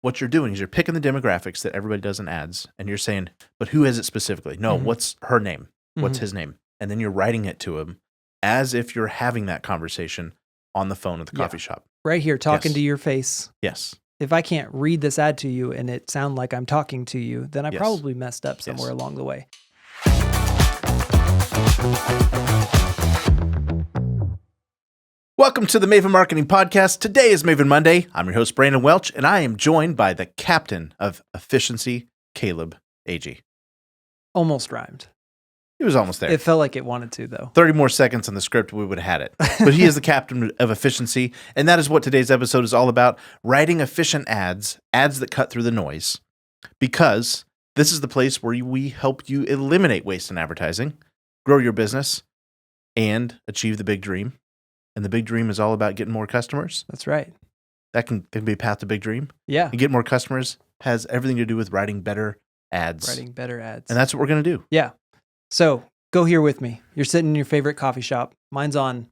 what you're doing is you're picking the demographics that everybody does in ads, and you're saying, but who is it specifically? No, what's her name? What's his name? And then you're writing it to him as if you're having that conversation on the phone at the coffee shop. Right here, talking to your face. Yes. If I can't read this ad to you and it sound like I'm talking to you, then I probably messed up somewhere along the way. Welcome to the Maven Marketing Podcast. Today is Maven Monday. I'm your host, Brandon Welch, and I am joined by the captain of efficiency, Caleb Agee. Almost rhymed. He was almost there. It felt like it wanted to, though. 30 more seconds on the script, we would have had it. But he is the captain of efficiency, and that is what today's episode is all about, writing efficient ads that cut through the noise, because this is the place where we help you eliminate waste in advertising, grow your business, and achieve the big dream. And the big dream is all about getting more customers. That's right. That can be a path to big dream. Yeah. And get more customers has everything to do with writing better ads. Writing better ads. And that's what we're going to do. Yeah. So go here with me. You're sitting in your favorite coffee shop. Mine's on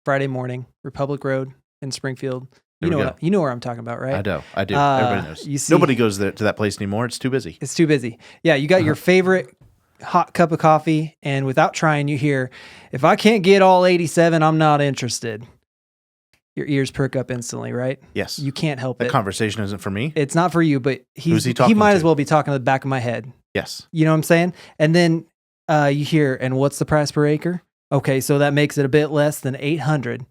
Friday morning, Republic Road in Springfield. You know where I'm talking about, right? I do. Everybody knows. Nobody goes there to that place anymore. It's too busy. It's too busy. Yeah, you got your favorite hot cup of coffee, and without trying, you hear, if I can't get all 87, I'm not interested. Your ears perk up instantly, right? Yes. You can't help it. That conversation isn't for me. It's not for you, but he talking might to? as well be talking to the back of my head. Yes. You know what I'm saying? And then you hear, and what's the price per acre? Okay, so that makes it a bit less than 800.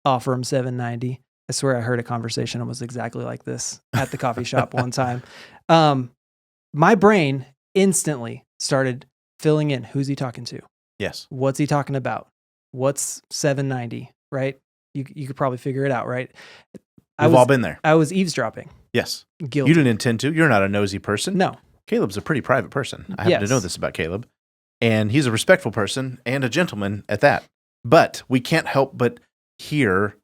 Offer him 790. I swear I heard a conversation almost exactly like this at the coffee shop one time. My brain instantly started filling in. Who's he talking to? Yes. What's he talking about? What's 790, right? You could probably figure it out, right? We've all been there. I was eavesdropping. Yes. Guilty. You didn't intend to. You're not a nosy person. No. Caleb's a pretty private person. I happen to know this about Caleb. And he's a respectful person and a gentleman at that. But we can't help but hear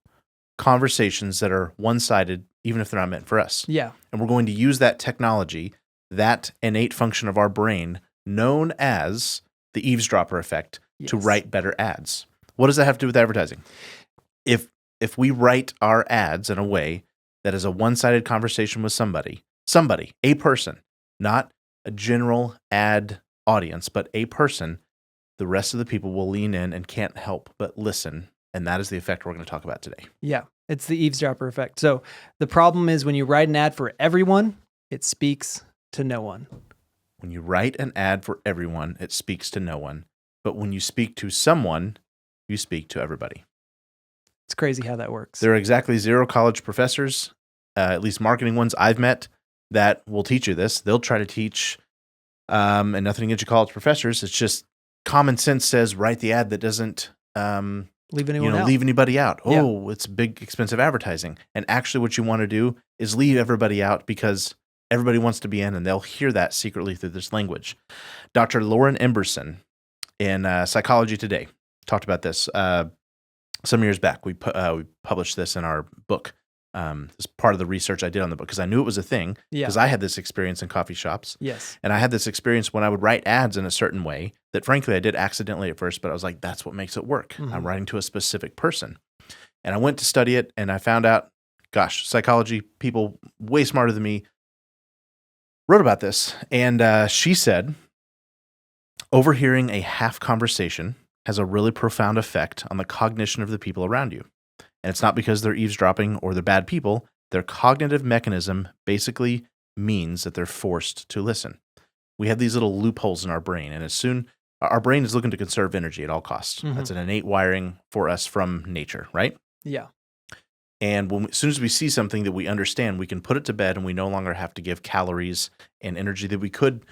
conversations that are one-sided, even if they're not meant for us. Yeah. And we're going to use that technology, that innate function of our brain, known as the Eavesdropper Effect, to write better ads. What does that have to do with advertising? If we write our ads in a way that is a one-sided conversation with somebody, a person, not a general ad audience, but a person, the rest of the people will lean in and can't help but listen. And that is the effect we're going to talk about today. Yeah, it's the Eavesdropper Effect. So the problem is when you write an ad for everyone, it speaks to no one. When you write an ad for everyone, it speaks to no one. But when you speak to someone, you speak to everybody. It's crazy how that works. There are exactly 0 college professors, at least marketing ones I've met, that will teach you this. They'll try to teach, and nothing against your college professors. It's just common sense says write the ad that doesn't leave anyone out. Leave anybody out. Oh, it's big, expensive advertising. And actually what you want to do is leave everybody out because everybody wants to be in, and they'll hear that secretly through this language. Dr. Lauren Emberson in Psychology Today talked about this some years back. We published this in our book. As part of the research I did on the book, because I knew it was a thing, because I had this experience in coffee shops. Yes. And I had this experience when I would write ads in a certain way that frankly I did accidentally at first, but I was like, that's what makes it work. Mm-hmm. I'm writing to a specific person. And I went to study it, and I found out, gosh, psychology people way smarter than me wrote about this. And she said, overhearing a half conversation has a really profound effect on the cognition of the people around you. And it's not because they're eavesdropping or they're bad people. Their cognitive mechanism basically means that they're forced to listen. We have these little loopholes in our brain, and our brain is looking to conserve energy at all costs. Mm-hmm. That's an innate wiring for us from nature, right? Yeah. And as soon as we see something that we understand, we can put it to bed, and we no longer have to give calories and energy that we could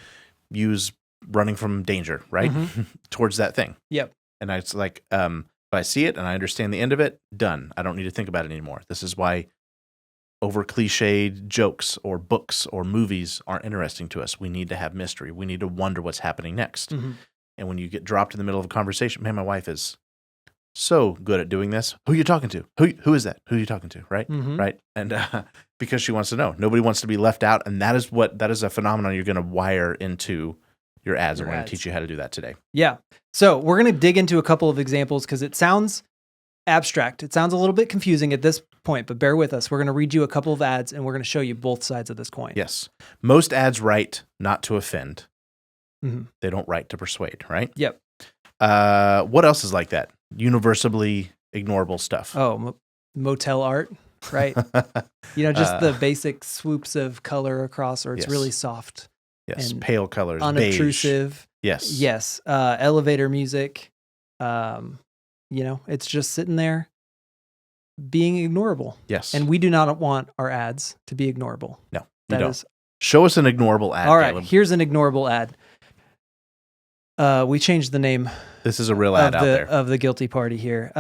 use running from danger, right? Mm-hmm. Towards that thing. Yep. And it's like, if I see it and I understand the end of it, done. I don't need to think about it anymore. This is why over cliched jokes or books or movies aren't interesting to us. We need to have mystery. We need to wonder what's happening next. Mm-hmm. And when you get dropped in the middle of a conversation, man, my wife is so good at doing this. Who are you talking to? Who is that? Who are you talking to? Right? Mm-hmm. Right? And because she wants to know. Nobody wants to be left out. And that is a phenomenon you're going to wire into your ads. And we're going to teach you how to do that today. Yeah. So we're going to dig into a couple of examples because it sounds abstract. It sounds a little bit confusing at this point, but bear with us. We're going to read you a couple of ads and we're going to show you both sides of this coin. Yes. Most ads write not to offend. Mhm. They don't write to persuade, right? Yep. What else is like that? Universally ignorable stuff. Oh, motel art, right? Just the basic swoops of color across, or it's Yes. really soft. Yes. and Pale colors. Unobtrusive. Beige. Yes. Yes. Elevator music. It's just sitting there being ignorable. Yes. And we do not want our ads to be ignorable. No, you That don't. is Show us an ignorable ad. all right. Caleb. Here's an ignorable ad. We changed the name This is a real ad out there. of the guilty party here.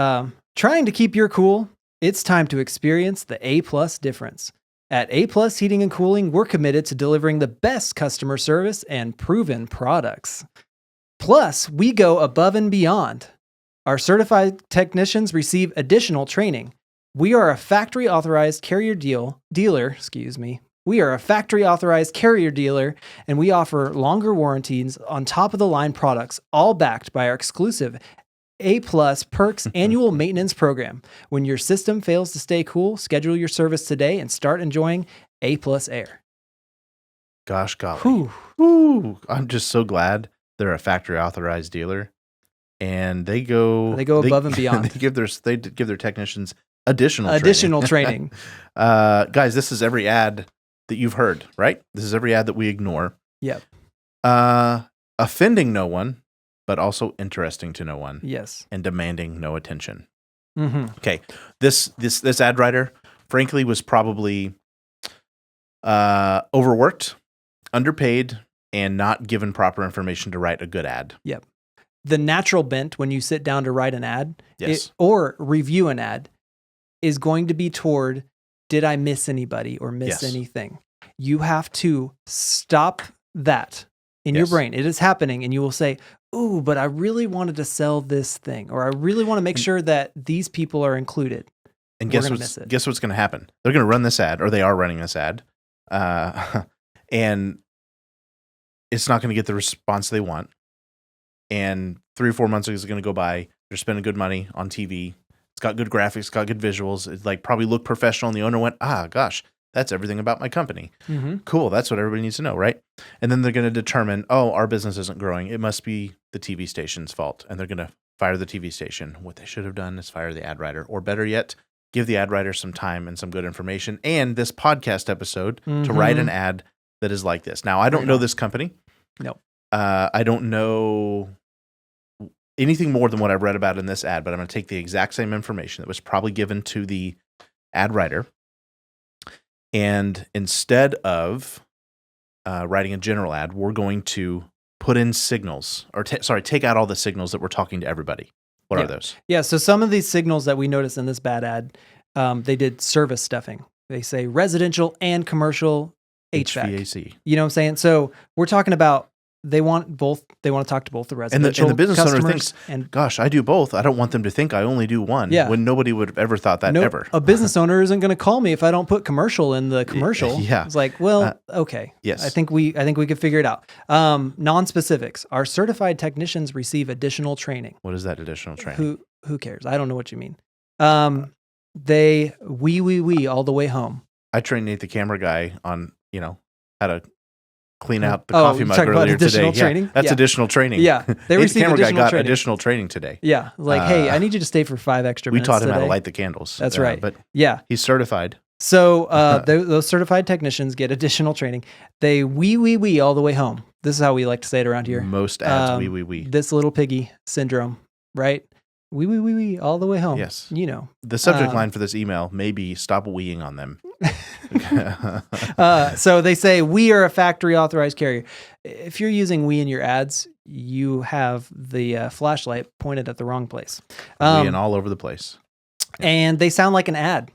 Trying to keep your cool. It's time to experience the A+ difference. At A+ Heating and Cooling, we're committed to delivering the best customer service and proven products. Plus, we go above and beyond. Our certified technicians receive additional training. We are a factory authorized carrier dealer. We are a factory authorized carrier dealer, and we offer longer warranties on top of the line products, all backed by our exclusive A+ Perks annual maintenance program. When your system fails to stay cool, schedule your service today and start enjoying A+ Air. Gosh golly. Whew. Whew. I'm just so glad they're a factory authorized dealer, and they go above and beyond. They give their technicians additional training. Guys, this is every ad that you've heard, right? This is every ad that we ignore. Yep. Offending no one, but also interesting to no one. Yes. And demanding no attention. Mm-hmm. Okay. This ad writer, frankly, was probably overworked, underpaid, and not given proper information to write a good ad. Yep. The natural bent when you sit down to write an ad Yes. or review an ad is going to be toward, did I miss anybody or miss Yes. anything? You have to stop that in your Yes. brain. It is happening, and you will say, ooh, but I really wanted to sell this thing, or I really want to make sure that these people are included. And We're guess gonna miss it. guess what's going to happen? They're going to run this ad, or they are running this ad, and it's not going to get the response they want. And 3 or 4 months is going to go by. They're spending good money on TV. It's got good graphics, got good visuals. It like probably looked professional, and the owner went, gosh, that's everything about my company. Mm-hmm. Cool, that's what everybody needs to know, right? And then they're going to determine, our business isn't growing. It must be the TV station's fault. And they're going to fire the TV station. What they should have done is fire the ad writer, or better yet, give the ad writer some time and some good information and this podcast episode to write an ad that is like this. Now, I don't know this company. No. I don't know anything more than what I've read about in this ad, but I'm going to take the exact same information that was probably given to the ad writer. And instead of writing a general ad, we're going to put in signals, or take out all the signals that we're talking to everybody. What are those? Yeah, so some of these signals that we noticed in this bad ad, they did service stuffing. They say residential and commercial HVAC. You know what I'm saying? So we're talking about they want to talk to both the residential and the business owner customers thinks, gosh, I do both. I don't want them to think I only do one. Yeah. When nobody would have ever thought that ever. A business owner isn't going to call me if I don't put commercial in the commercial. Yeah. It's like, well, okay. Yes. I think we could figure it out. Non-specifics. Our certified technicians receive additional training. What is that additional training? Who cares? I don't know what you mean. They we all the way home. I trained Nate the camera guy on, how to clean out the coffee mug earlier today. Training? Yeah, that's additional training. Yeah, Nate they the received camera guy additional got training. additional training today. Yeah, like, hey, I need you to stay for 5 extra minutes. We taught him today. how to light the candles. That's right. But yeah, he's certified. So those certified technicians get additional training. They we all the way home. This is how we like to say it around here. Most ads we. This little piggy syndrome, right? We all the way home. Yes. The subject line for this email may be stop weeing on them. So they say, we are a factory authorized carrier. If you're using we in your ads, you have the flashlight pointed at the wrong place. Weeing all over the place. And they sound like an ad.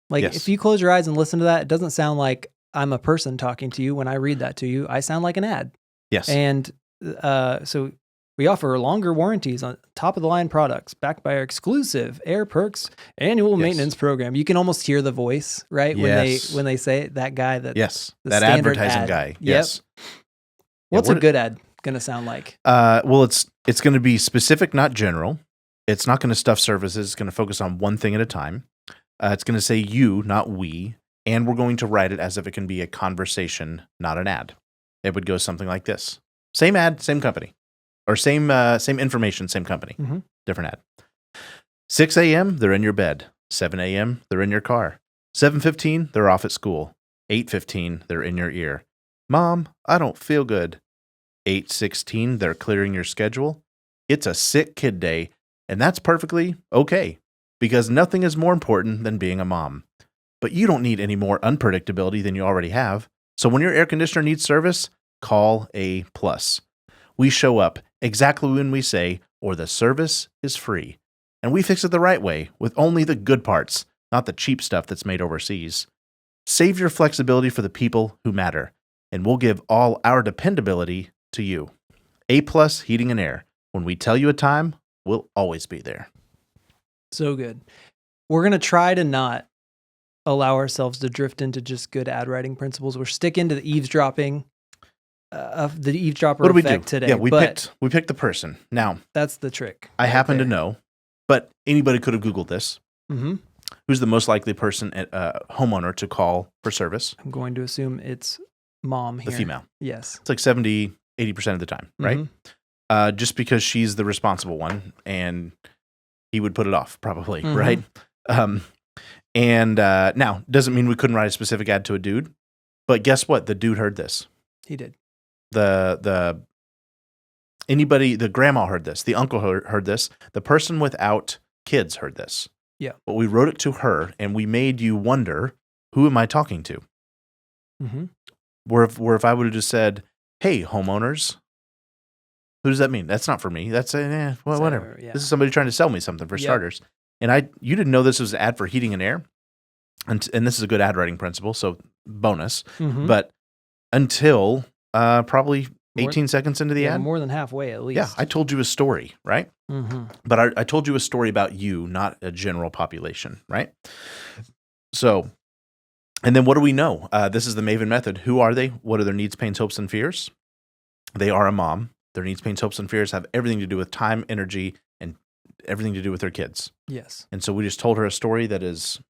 Like Yes. if you close your eyes and listen to that, it doesn't sound like I'm a person talking to you when I read that to you. I sound like an ad. Yes. And so we offer longer warranties on top of the line products backed by our exclusive Air Perks annual maintenance program. You can almost hear the voice, right? Yes. When they say it, that guy that that advertising ad. guy. Yep. Yes. What's a good ad going to sound like? Well, it's going to be specific, not general. It's not going to stuff services. It's going to focus on one thing at a time. It's going to say you, not we. And we're going to write it as if it can be a conversation, not an ad. It would go something like this. Same ad, same company. Or same information, same company. Mm-hmm. Different ad. 6 a.m., they're in your bed. 7 a.m., they're in your car. 7:15, they're off at school. 8:15, they're in your ear. Mom, I don't feel good. 8:16, they're clearing your schedule. It's a sick kid day, and that's perfectly okay, because nothing is more important than being a mom. But you don't need any more unpredictability than you already have. So when your air conditioner needs service, call A+. We show up exactly when we say, or the service is free. And we fix it the right way, with only the good parts, not the cheap stuff that's made overseas. Save your flexibility for the people who matter, and we'll give all our dependability to you. A+ Heating and Air. When we tell you a time, we'll always be there. So good. We're going to try to not allow ourselves to drift into just good ad writing principles. We're sticking to the eavesdropping of the eavesdropper effect today. Yeah, we picked the person. Now, that's the trick. I happen to know, but anybody could have Googled this. Mm-hmm. Who's the most likely person, homeowner, to call for service? I'm going to assume it's mom here. The female. Yes. It's like 70, 80% of the time, right? Mm-hmm. Just because she's the responsible one, and he would put it off, probably, Mm-hmm. right? Now, doesn't mean we couldn't write a specific ad to a dude, but guess what? The dude heard this. He did. The grandma heard this. The uncle heard this. The person without kids heard this. Yeah. But we wrote it to her, and we made you wonder, who am I talking to? Mm-hmm. Where if I would have just said, hey, homeowners, who does that mean? That's not for me. That's whatever. Yeah. This is somebody trying to sell me something for starters. And you didn't know this was an ad for heating and air. And this is a good ad writing principle, so bonus. Mm-hmm. But until probably 18 seconds into the ad. More than halfway at least. Yeah, I told you a story, right? Mm-hmm. But I told you a story about you, not a general population, right? So, and then what do we know? This is the Maven method. Who are they? What are their needs, pains, hopes, and fears? They are a mom. Their needs, pains, hopes, and fears have everything to do with time, energy, and everything to do with their kids. Yes. And so we just told her a story that is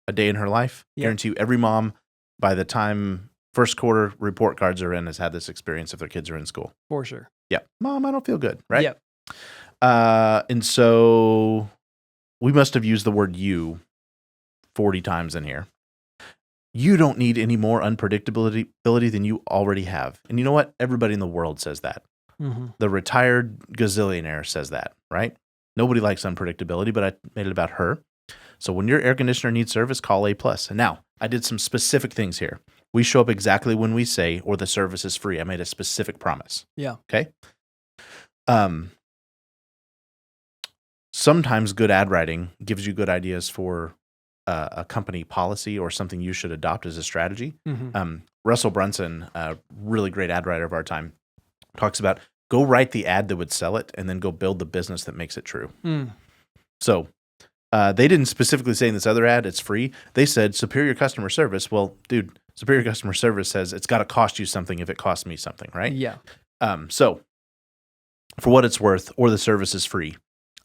a day in her life. Yep. Guarantee you every mom, by the time first quarter report cards are in, has had this experience if their kids are in school. For sure. Yeah. Mom, I don't feel good, right? Yep. And so we must have used the word you 40 times in here. You don't need any more unpredictability than you already have. And you know what? Everybody in the world says that. Mm-hmm. The retired gazillionaire says that, right? Nobody likes unpredictability, but I made it about her. So when your air conditioner needs service, call A+. And now, I did some specific things here. We show up exactly when we say, or the service is free. I made a specific promise. Yeah. Okay? Sometimes good ad writing gives you good ideas for a company policy or something you should adopt as a strategy. Mm-hmm. Russell Brunson, a really great ad writer of our time, talks about go write the ad that would sell it and then go build the business that makes it true. Mm. So they didn't specifically say in this other ad it's free. They said superior customer service. Well, dude, superior customer service says it's got to cost you something if it costs me something, right? Yeah. So for what it's worth, or the service is free.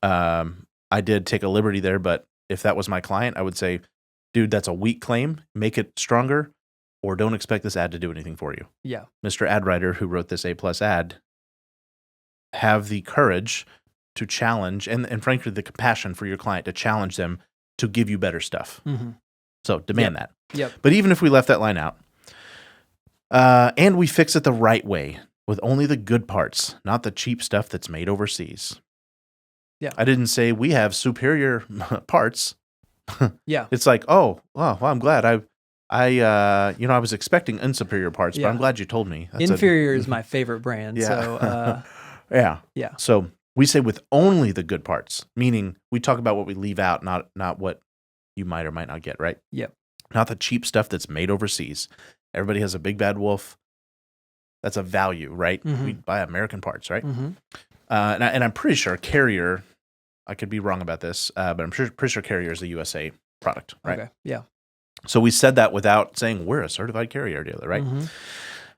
I did take a liberty there, but if that was my client, I would say, dude, that's a weak claim. Make it stronger, or don't expect this ad to do anything for you. Yeah. Mr. Ad Writer, who wrote this A+ ad, have the courage to challenge and frankly, the compassion for your client to challenge them to give you better stuff. Mm-hmm. So demand that. Yep. But even if we left that line out, and we fix it the right way with only the good parts, not the cheap stuff that's made overseas. Yeah. I didn't say we have superior parts. Yeah. It's like, oh, well, I'm glad. I was expecting unsuperior parts, but I'm glad you told me. Inferior is my favorite brand. Yeah. So, yeah. Yeah. So we say with only the good parts, meaning we talk about what we leave out, not what you might or might not get, right? Yep. Not the cheap stuff that's made overseas. Everybody has a big bad wolf. That's a value, right? Mm-hmm. We buy American parts, right? Mm-hmm. And I'm pretty sure Carrier, I could be wrong about this, but I'm pretty sure Carrier is a USA product, right? Okay. Yeah. So we said that without saying we're a certified Carrier dealer, right? Mm-hmm.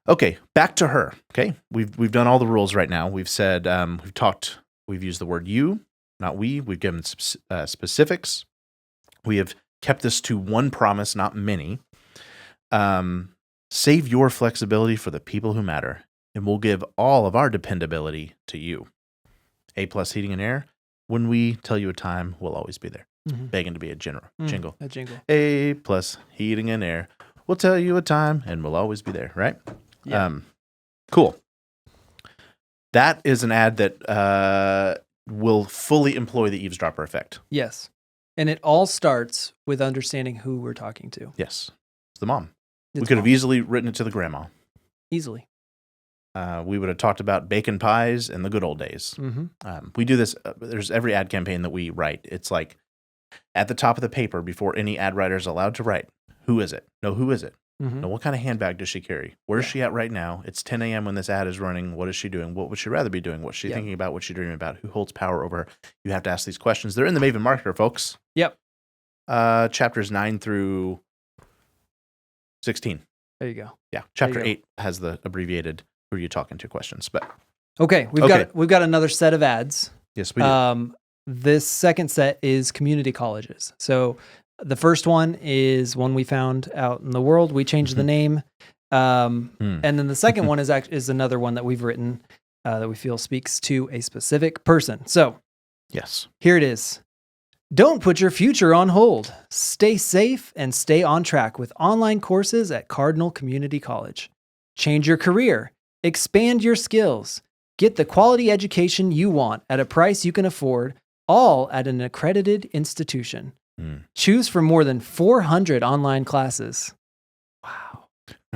Okay, back to her. Okay, we've done all the rules right now. We've said we've used the word you. not we. We've given specifics. We have kept this to one promise, not many. Save your flexibility for the people who matter, and we'll give all of our dependability to you. A+ Heating and Air. When we tell you a time, we'll always be there. Begging to be a jingle. A jingle. A+ Heating and Air. We'll tell you a time, and we'll always be there, right? Yeah. Cool. That is an ad that will fully employ the eavesdropper effect. Yes. And it all starts with understanding who we're talking to. Yes. It's the mom. It's we could have mom. easily written it to the grandma. Easily. We would have talked about bacon pies in the good old days. We do this. There's every ad campaign that we write. It's like at the top of the paper before any ad writer is allowed to write, who is it? No, who is it? No, what kind of handbag does she carry? Where is she at right now? It's 10 a.m. when this ad is running. What is she doing? What would she rather be doing? What's she thinking about? What's she dreaming about? Who holds power over her? You have to ask these questions. They're in the Maven Marketer, folks. Yep. Chapters 9 through 16. There you go. Yeah. Chapter 8 has the abbreviated who are you talking to questions. But okay, we've got another set of ads. Yes, we do. This second set is community colleges. So the first one is one we found out in the world. We changed the name. And then the second one is another one that we've written that we feel speaks to a specific person. So yes, here it is. Don't put your future on hold. Stay safe and stay on track with online courses at Cardinal Community College. Change your career. Expand your skills. Get the quality education you want at a price you can afford, all at an accredited institution. Choose from more than 400 online classes. Wow.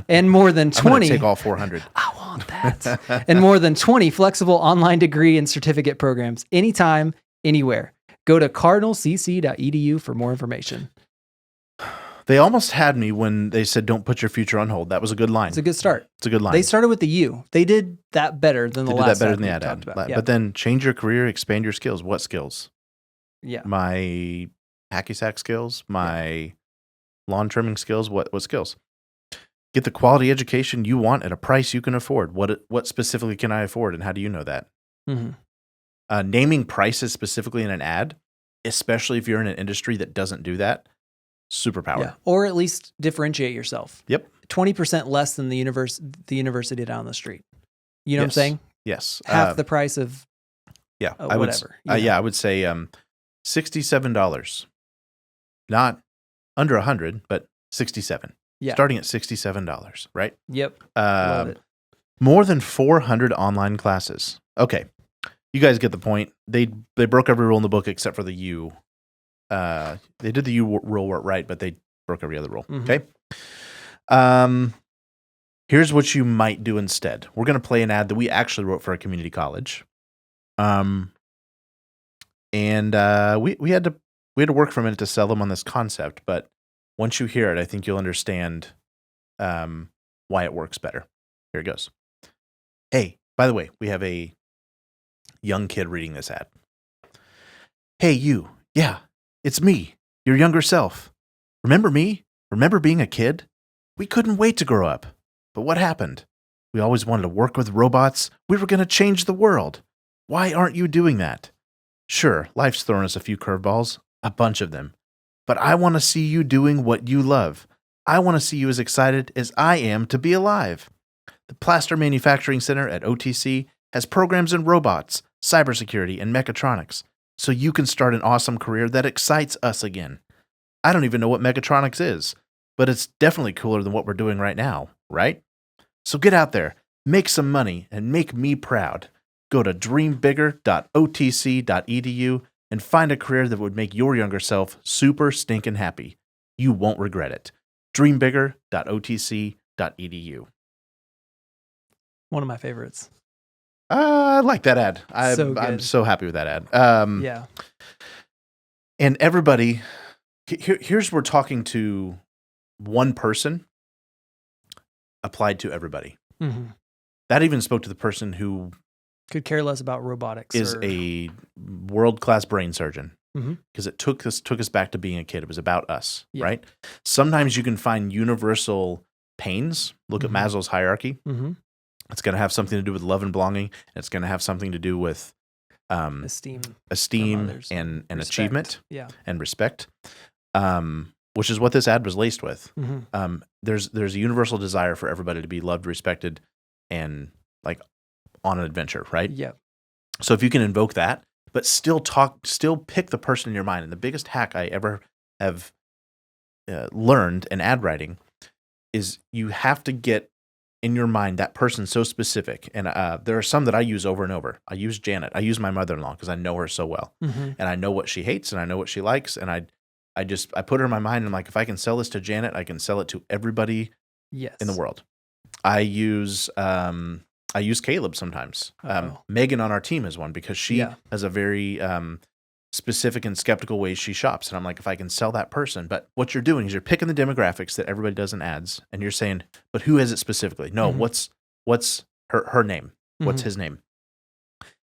And more than 20. I'm going to take all 400. I want that. And more than 20 flexible online degree and certificate programs anytime, anywhere. Go to cardinalcc.edu for more information. They almost had me when they said, don't put your future on hold. That was a good line. It's a good start. It's a good line. They started with the U. They did that better than the last. They did that better than the ad ad. talked about. Yeah. But then change your career, expand your skills. What skills? Yeah. My hacky sack skills, my lawn trimming skills. What skills? Get the quality education you want at a price you can afford. What specifically can I afford, and how do you know that? Naming prices specifically in an ad, especially if you're in an industry that doesn't do that, superpower. Yeah. Or at least differentiate yourself. Yep. 20% less than the university down the street. You know what I'm saying? Yes. Half the price of whatever. I would say $67. Not under 100, but 67. Yeah. Starting at $67, right? Yep. Love it. More than 400 online classes. Okay. You guys get the point. They broke every rule in the book except for the U. They did the U rule right, but they broke every other rule. Okay. Here's what you might do instead. We're going to play an ad that we actually wrote for a community college. And we had to work for a minute to sell them on this concept, but once you hear it, I think you'll understand why it works better. Here it goes. Hey, by the way, we have a young kid reading this ad. Hey, you. Yeah, it's me, your younger self. Remember me? Remember being a kid? We couldn't wait to grow up. But what happened? We always wanted to work with robots. We were going to change the world. Why aren't you doing that? Sure, life's thrown us a few curveballs, a bunch of them. But I want to see you doing what you love. I want to see you as excited as I am to be alive. The Plaster Manufacturing Center at OTC has programs in robots, cybersecurity, and mechatronics, so you can start an awesome career that excites us again. I don't even know what mechatronics is, but it's definitely cooler than what we're doing right now, right? So get out there, make some money, and make me proud. Go to dreambigger.otc.edu and find a career that would make your younger self super stinking happy. You won't regret it. dreambigger.otc.edu. One of my favorites. I like that ad. I'm so happy with that ad. Yeah. And everybody, here's we're talking to one person applied to everybody. That even spoke to the person who could care less about robotics. Is a world-class brain surgeon. Because it took us back to being a kid. It was about us, right? Sometimes you can find universal pains. Look at Maslow's hierarchy. It's going to have something to do with love and belonging. It's going to have something to do with esteem esteem others. and Respect. achievement Yeah. and respect, which is what this ad was laced with. Mm-hmm. There's a universal desire for everybody to be loved, respected, and like on an adventure, right? Yeah. So if you can invoke that, but still pick the person in your mind. And the biggest hack I ever have learned in ad writing is you have to get in your mind that person so specific. And there are some that I use over and over. I use Janet. I use my mother-in-law because I know her so well. Mm-hmm. And I know what she hates and I know what she likes. And I put her in my mind and I'm like, if I can sell this to Janet, I can sell it to everybody Yes. in the world. I use Caleb sometimes. Megan on our team is one because she has a very specific and skeptical way she shops. And I'm like, if I can sell that person, but what you're doing is you're picking the demographics that everybody does in ads and you're saying, but who has it specifically? No, what's her name? What's his name?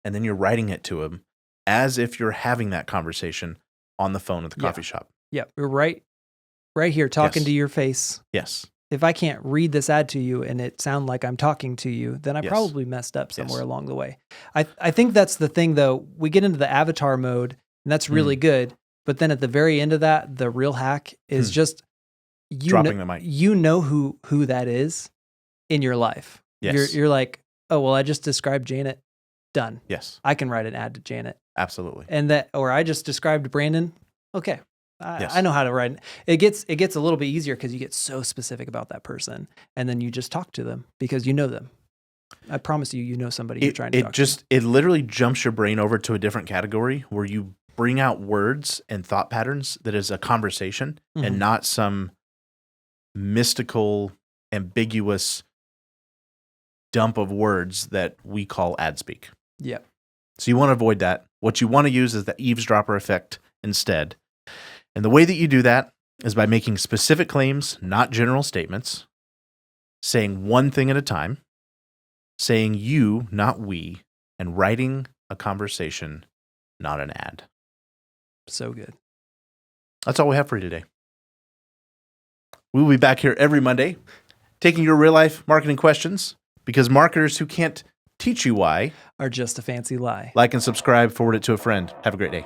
And then you're writing it to him as if you're having that conversation on the phone at the coffee shop. Yeah. We're right here talking to your face. Yes. If I can't read this ad to you and it sound like I'm talking to you, then I probably messed up somewhere along the way. I think that's the thing though. We get into the avatar mode and that's really good. But then at the very end of that, the real hack is just dropping the mic. You know who that is in your life. Yes. You're like, oh, well, I just described Janet. Done. Yes. I can write an ad to Janet. Absolutely. Or I just described Brandon. Okay. I know how to write. It gets a little bit easier because you get so specific about that person, and then you just talk to them because you know them. I promise you know somebody you're trying to talk to. It literally jumps your brain over to a different category where you bring out words and thought patterns that is a conversation and not some mystical, ambiguous dump of words that we call ad speak. Yeah. So you want to avoid that. What you want to use is the eavesdropper effect instead. And the way that you do that is by making specific claims, not general statements, saying one thing at a time, saying you, not we, and writing a conversation, not an ad. So good. That's all we have for you today. We will be back here every Monday taking your real-life marketing questions because marketers who can't teach you why are just a fancy lie. Like and subscribe, forward it to a friend. Have a great day.